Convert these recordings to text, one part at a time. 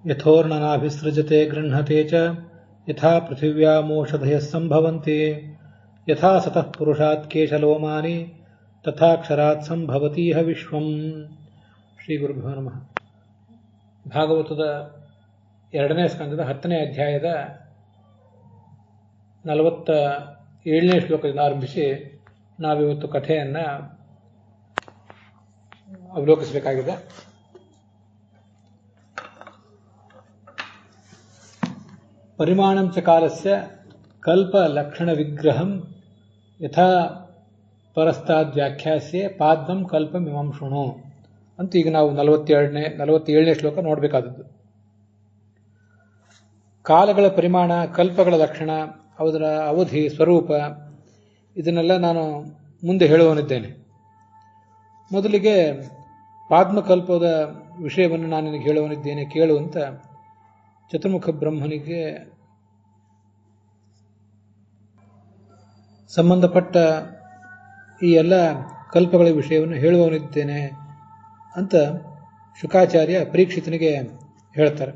ಯಥೋರ್ಣನಾಭಿಸೃಜತೆ ಗೃಹ್ಣತೆ ಚ ಯಥಾ ಪೃಥಿವ್ಯಾಮೋಷಧಯಃ ಸಂಭವಂತಿ ಯಥಾ ಸತಃ ಪುರುಷಾತ್ ಕೇಶಲೋಮಾನಿ ತಥಾ ಕ್ಷರಾತ್ ಸಂಭವತೀಹ ವಿಶ್ವಂ. ಶ್ರೀ ಗುರುಭ್ಯೋ ನಮಃ. ಭಾಗವತದ 2ನೇ ಸ್ಕಂದದ 10ನೇ ಅಧ್ಯಾಯದ 47ನೇ ಶ್ಲೋಕದಿಂದ ಆರಂಭಿಸಿ ನಾವಿವತ್ತು ಕಥೆಯನ್ನು ಅವಲೋಕಿಸಬೇಕಾಗಿದೆ. ಪರಿಮಾಣಂ ಚ ಕಾಲಸ್ಯ ಕಲ್ಪ ಲಕ್ಷಣ ವಿಗ್ರಹಂ ಯಥಾ ಪರಸ್ತಾದ್ ವ್ಯಾಖ್ಯಾಸ್ಯೆ ಪಾದ್ಮಂ ಕಲ್ಪಮಿಮಂ ಶೃಣು ಅಂತ ಈಗ ನಾವು 47ನೇ ಶ್ಲೋಕ ನೋಡಬೇಕಾದದ್ದು. ಕಾಲಗಳ ಪರಿಮಾಣ, ಕಲ್ಪಗಳ ಲಕ್ಷಣ, ಅದರ ಅವಧಿ, ಸ್ವರೂಪ ಇದನ್ನೆಲ್ಲ ನಾನು ಮುಂದೆ ಹೇಳುವನಿದ್ದೇನೆ. ಮೊದಲಿಗೆ ಪಾದ್ಮಕಲ್ಪದ ವಿಷಯವನ್ನು ನಾನು ನಿನಗೆ ಹೇಳುವನಿದ್ದೇನೆ, ಕೇಳುವಂತ ಚತುರ್ಮುಖ ಬ್ರಹ್ಮನಿಗೆ ಸಂಬಂಧಪಟ್ಟ ಈ ಎಲ್ಲ ಕಲ್ಪಗಳ ವಿಷಯವನ್ನು ಹೇಳುವವನಿದ್ದೇನೆ ಅಂತ ಶುಕಾಚಾರ್ಯ ಪರೀಕ್ಷಿತನಿಗೆ ಹೇಳ್ತಾರೆ.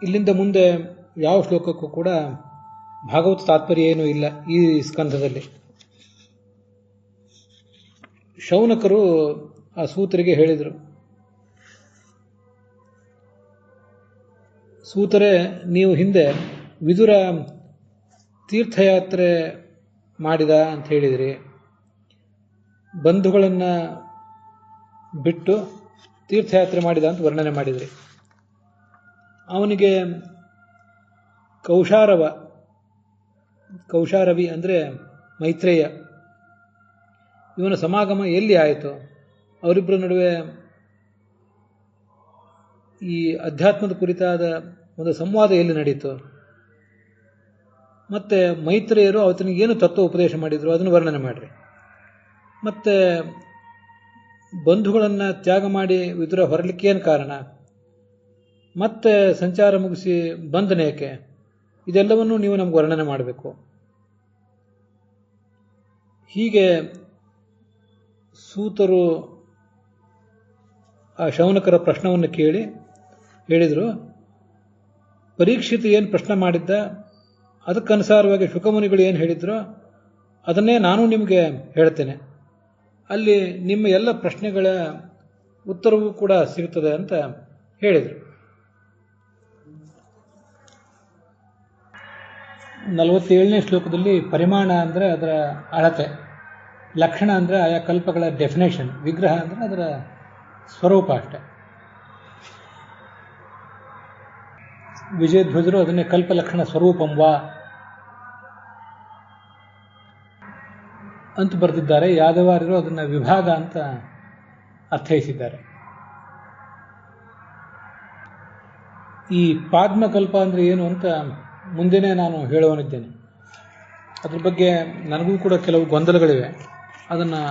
ಇಲ್ಲಿಂದ ಮುಂದೆ ಯಾವ ಶ್ಲೋಕಕ್ಕೂ ಕೂಡ ಭಾಗವತ ತಾತ್ಪರ್ಯ ಏನೂ ಇಲ್ಲ ಈ ಸ್ಕಂಧದಲ್ಲಿ. ಶೌನಕರು ಆ ಸೂತರಿಗೆ ಹೇಳಿದರು, ಸೂತರೇ, ನೀವು ಹಿಂದೆ ವಿದುರ ತೀರ್ಥಯಾತ್ರೆ ಮಾಡಿದ ಅಂತ ಹೇಳಿದ್ರಿ, ಬಂಧುಗಳನ್ನು ಬಿಟ್ಟು ತೀರ್ಥಯಾತ್ರೆ ಮಾಡಿದ ಅಂತ ವರ್ಣನೆ ಮಾಡಿದ್ರಿ. ಅವನಿಗೆ ಕೌಶಾರವಿ ಅಂದರೆ ಮೈತ್ರೇಯ, ಇವನ ಸಮಾಗಮ ಎಲ್ಲಿ ಆಯಿತು? ಅವರಿಬ್ಬರ ನಡುವೆ ಈ ಅಧ್ಯಾತ್ಮದ ಕುರಿತಾದ ಒಂದು ಸಂವಾದ ಎಲ್ಲಿ ನಡೀತು? ಮತ್ತೆ ಮೈತ್ರೇಯರು ಅವತನಿಗೇನು ತತ್ವ ಉಪದೇಶ ಮಾಡಿದ್ರು ಅದನ್ನು ವರ್ಣನೆ ಮಾಡಿರಿ. ಮತ್ತೆ ಬಂಧುಗಳನ್ನು ತ್ಯಾಗ ಮಾಡಿ ವಿದುರ ಹೊರಲಿಕ್ಕೆ ಏನು ಕಾರಣ? ಮತ್ತೆ ಸಂಚಾರ ಮುಗಿಸಿ ಬಂಧನೇಕೆ? ಇದೆಲ್ಲವನ್ನೂ ನೀವು ನಮ್ಗೆ ವರ್ಣನೆ ಮಾಡಬೇಕು. ಹೀಗೆ ಸೂತರು ಆ ಶೌನಕರ ಪ್ರಶ್ನವನ್ನು ಕೇಳಿ ಹೇಳಿದರು, ಪರೀಕ್ಷಿತ ಏನು ಪ್ರಶ್ನೆ ಮಾಡಿದ್ದ ಅದಕ್ಕನುಸಾರವಾಗಿ ಶುಕಮುನಿಗಳು ಏನು ಹೇಳಿದ್ರೋ ಅದನ್ನೇ ನಾನು ನಿಮಗೆ ಹೇಳ್ತೇನೆ. ಅಲ್ಲಿ ನಿಮ್ಮ ಎಲ್ಲ ಪ್ರಶ್ನೆಗಳ ಉತ್ತರವೂ ಕೂಡ ಸಿಗುತ್ತದೆ ಅಂತ ಹೇಳಿದರು. 47ನೇ ಶ್ಲೋಕದಲ್ಲಿ ಪರಿಮಾಣ ಅಂದರೆ ಅದರ ಅಳತೆ, ಲಕ್ಷಣ ಅಂದರೆ ಆಯಾ ಕಲ್ಪಗಳ ಡೆಫಿನೇಷನ್, ವಿಗ್ರಹ ಅಂದರೆ ಅದರ ಸ್ವರೂಪ ಅಷ್ಟೆ. ವಿಜಯಧ್ವಜರು ಅದನ್ನೇ ಕಲ್ಪಲಕ್ಷಣ ಸ್ವರೂಪಂ ವಾ ಅಂತ ಬರೆದಿದ್ದಾರೆ. ಯಾದವಾರ್ಯರು ಅದನ್ನು ವಿಭಾಗ ಅಂತ ಅರ್ಥೈಸಿದ್ದಾರೆ. ಈ ಪಾದ್ಮಕಲ್ಪ ಅಂದರೆ ಏನು ಅಂತ ಮುಂದೆನೇ ನಾನು ಹೇಳುವನಿದ್ದೇನೆ. ಅದ್ರ ಬಗ್ಗೆ ನನಗೂ ಕೂಡ ಕೆಲವು ಗೊಂದಲಗಳಿವೆ. ಅದನ್ನು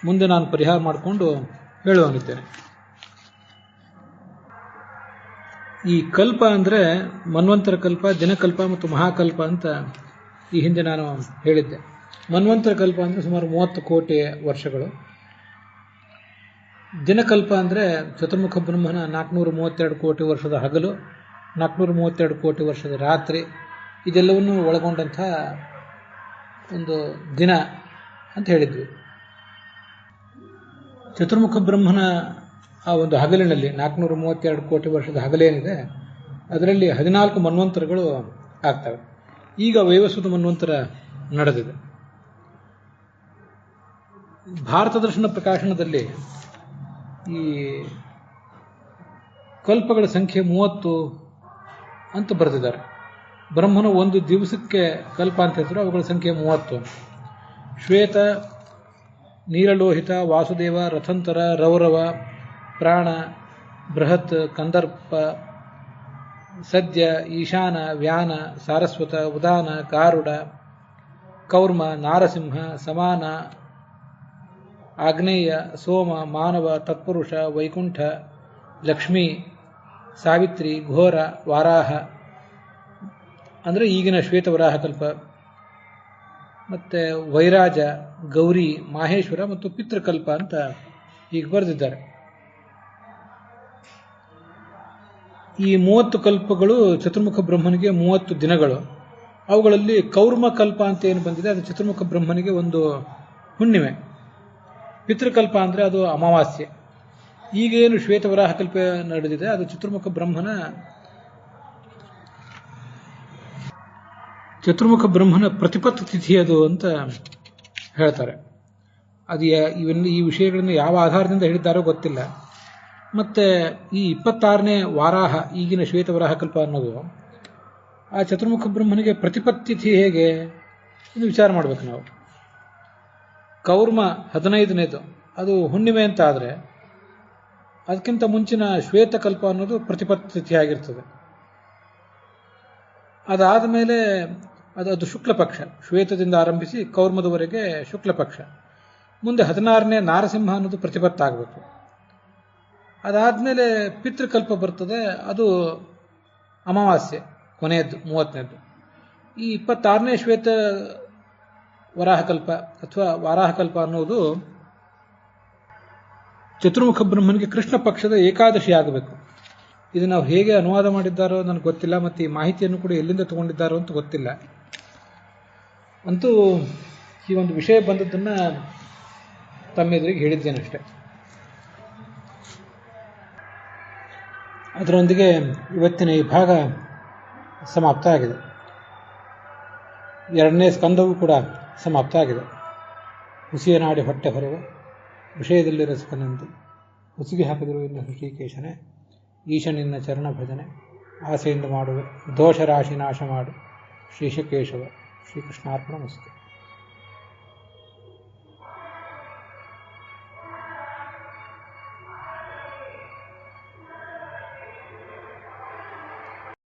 ಮುಂದೆ ನಾನು ಪರಿಹಾರ ಮಾಡಿಕೊಂಡು ಹೇಳುವನಿದ್ದೇನೆ. ಈ ಕಲ್ಪ ಅಂದರೆ ಮನ್ವಂತರ ಕಲ್ಪ, ದಿನಕಲ್ಪ ಮತ್ತು ಮಹಾಕಲ್ಪ ಅಂತ ಈ ಹಿಂದೆ ನಾನು ಹೇಳಿದ್ದೆ. ಮನ್ವಂತರ ಕಲ್ಪ ಅಂದರೆ ಸುಮಾರು 30 ಕೋಟಿ ವರ್ಷಗಳು. ದಿನಕಲ್ಪ ಅಂದರೆ ಚತುರ್ಮುಖ ಬ್ರಹ್ಮನ 432 ಕೋಟಿ ವರ್ಷದ ಹಗಲು, 432 ಕೋಟಿ ವರ್ಷದ ರಾತ್ರಿ, ಇದೆಲ್ಲವನ್ನೂ ಒಳಗೊಂಡಂಥ ಒಂದು ದಿನ ಅಂತ ಹೇಳಿದ್ವಿ. ಚತುರ್ಮುಖ ಬ್ರಹ್ಮನ ಆ ಒಂದು ಹಗಲಿನಲ್ಲಿ 432 ಕೋಟಿ ವರ್ಷದ ಹಗಲೇನಿದೆ ಅದರಲ್ಲಿ 14 ಮನ್ವಂತರಗಳು ಆಗ್ತವೆ. ಈಗ ವೈವಸ್ವತ ಮನ್ವಂತರ ನಡೆದಿದೆ. ಭಾರತ ದರ್ಶನ ಪ್ರಕಾಶನದಲ್ಲಿ ಈ ಕಲ್ಪಗಳ ಸಂಖ್ಯೆ 30 ಅಂತ ಬರೆದಿದ್ದಾರೆ. ಬ್ರಹ್ಮನು ಒಂದು ದಿವಸಕ್ಕೆ ಕಲ್ಪ ಅಂತ ಹೆಸರು, ಅವುಗಳ ಸಂಖ್ಯೆ 30. ಶ್ವೇತ, ನೀಲಲೋಹಿತ, ವಾಸುದೇವ, ರಥಂತರ, ರೌರವ, ಪ್ರಾಣ, ಬೃಹತ್, ಕಂದರ್ಪ, ಸದ್ಯ, ಈಶಾನ, ವ್ಯಾನ, ಸಾರಸ್ವತ, ಉದಾನ, ಗಾರುಡ, ಕೌರ್ಮ, ನಾರಸಿಂಹ, ಸಮಾನ, ಆಗ್ನೇಯ, ಸೋಮ, ಮಾನವ, ತತ್ಪುರುಷ, ವೈಕುಂಠ, ಲಕ್ಷ್ಮೀ, ಸಾವಿತ್ರಿ, ಘೋರ, ವಾರಾಹ ಅಂದರೆ ಈಗಿನ ಶ್ವೇತವರಾಹ ಕಲ್ಪ, ಮತ್ತು ವೈರಾಜ, ಗೌರಿ, ಮಾಹೇಶ್ವರ ಮತ್ತು ಪಿತೃಕಲ್ಪ ಅಂತ ಹೀಗೆ ಬರೆದಿದ್ದಾರೆ. ಈ 30 ಕಲ್ಪಗಳು ಚತುರ್ಮುಖ ಬ್ರಹ್ಮನಿಗೆ 30 ದಿನಗಳು. ಅವುಗಳಲ್ಲಿ ಕೌರ್ಮ ಕಲ್ಪ ಅಂತ ಏನು ಬಂದಿದೆ ಅದು ಚತುರ್ಮುಖ ಬ್ರಹ್ಮನಿಗೆ ಒಂದು ಹುಣ್ಣಿಮೆ. ಪಿತೃಕಲ್ಪ ಅಂದರೆ ಅದು ಅಮಾವಾಸ್ಯೆ. ಈಗೇನು ಶ್ವೇತವರಾಹ ಕಲ್ಪ ನಡೆದಿದೆ ಅದು ಚತುರ್ಮುಖ ಬ್ರಹ್ಮನ ಪ್ರತಿಪತ್ತು ತಿಥಿ ಅದು ಅಂತ ಹೇಳ್ತಾರೆ. ಅದು ಈ ವಿಷಯಗಳನ್ನು ಯಾವ ಆಧಾರದಿಂದ ಹೇಳಿದ್ದಾರೋ ಗೊತ್ತಿಲ್ಲ. ಮತ್ತೆ ಈ 26ನೇ ವಾರಾಹ ಈಗಿನ ಶ್ವೇತವರಾಹ ಕಲ್ಪ ಅನ್ನೋದು ಆ ಚತುರ್ಮುಖ ಬ್ರಹ್ಮನಿಗೆ ಪ್ರತಿಪತ್ತಿಥಿ ಹೇಗೆ ಇದು ವಿಚಾರ ಮಾಡಬೇಕು ನಾವು. ಕೌರ್ಮ 15ನೇದು ಅದು ಹುಣ್ಣಿಮೆ ಅಂತ ಆದರೆ ಅದಕ್ಕಿಂತ ಮುಂಚಿನ ಶ್ವೇತಕಲ್ಪ ಅನ್ನೋದು ಪ್ರತಿಪತ್ತಿಥಿ ಆಗಿರ್ತದೆ. ಅದಾದ ಮೇಲೆ ಅದು ಶುಕ್ಲಪಕ್ಷ, ಶ್ವೇತದಿಂದ ಆರಂಭಿಸಿ ಕೌರ್ಮದವರೆಗೆ ಶುಕ್ಲಪಕ್ಷ. ಮುಂದೆ 16ನೇ ನಾರಸಿಂಹ ಅನ್ನೋದು ಪ್ರತಿಪತ್ತಾಗಬೇಕು. ಅದಾದಮೇಲೆ ಪಿತೃಕಲ್ಪ ಬರ್ತದೆ, ಅದು ಅಮಾವಾಸ್ಯೆ ಕೊನೆಯದ್ದು 30ನೇದ್ದು. ಈ 26ನೇ ಶ್ವೇತ ವರಾಹಕಲ್ಪ ಅಥವಾ ವಾರಾಹಕಲ್ಪ ಅನ್ನೋದು ಚತುರ್ಮುಖ ಬ್ರಹ್ಮನಿಗೆ ಕೃಷ್ಣ ಪಕ್ಷದ ಏಕಾದಶಿ ಆಗಬೇಕು. ಇದು ನಾವು ಹೇಗೆ ಅನುವಾದ ಮಾಡಿದ್ದಾರೋ ನನಗೆ ಗೊತ್ತಿಲ್ಲ, ಮತ್ತು ಈ ಮಾಹಿತಿಯನ್ನು ಕೂಡ ಎಲ್ಲಿಂದ ತಗೊಂಡಿದ್ದಾರೋ ಅಂತ ಗೊತ್ತಿಲ್ಲ. ಅಂತೂ ಈ ಒಂದು ವಿಷಯ ಬಂದದ್ದನ್ನು ತಮ್ಮೆದುರಿಗೆ ಹೇಳಿದ್ದೇನಷ್ಟೆ. ಅದರೊಂದಿಗೆ ಇವತ್ತಿನ ಈ ಭಾಗ ಸಮಾಪ್ತ ಆಗಿದೆ. 2ನೇ ಸ್ಕಂದವೂ ಕೂಡ ಸಮಾಪ್ತ ಆಗಿದೆ. ಹುಸಿಯ ನಾಡಿ ಹೊಟ್ಟೆ ಹೊರವ ವಿಷಯದಲ್ಲಿ ರಸಕನೆಂದು ಹುಸಿಗೆ ಹಾಕಿದರು ಇನ್ನು ಋಷಿಕೇಶನೇ. ಈಶನಿನ್ನ ಚರಣ ಭಜನೆ ಆಸೆಯಿಂದ ಮಾಡುವ ದೋಷ ರಾಶಿ ನಾಶ ಮಾಡು ಶ್ರೀಶಕೇಶವ. ಶ್ರೀಕೃಷ್ಣಾರ್ಪಣ ಮಸ್ತು.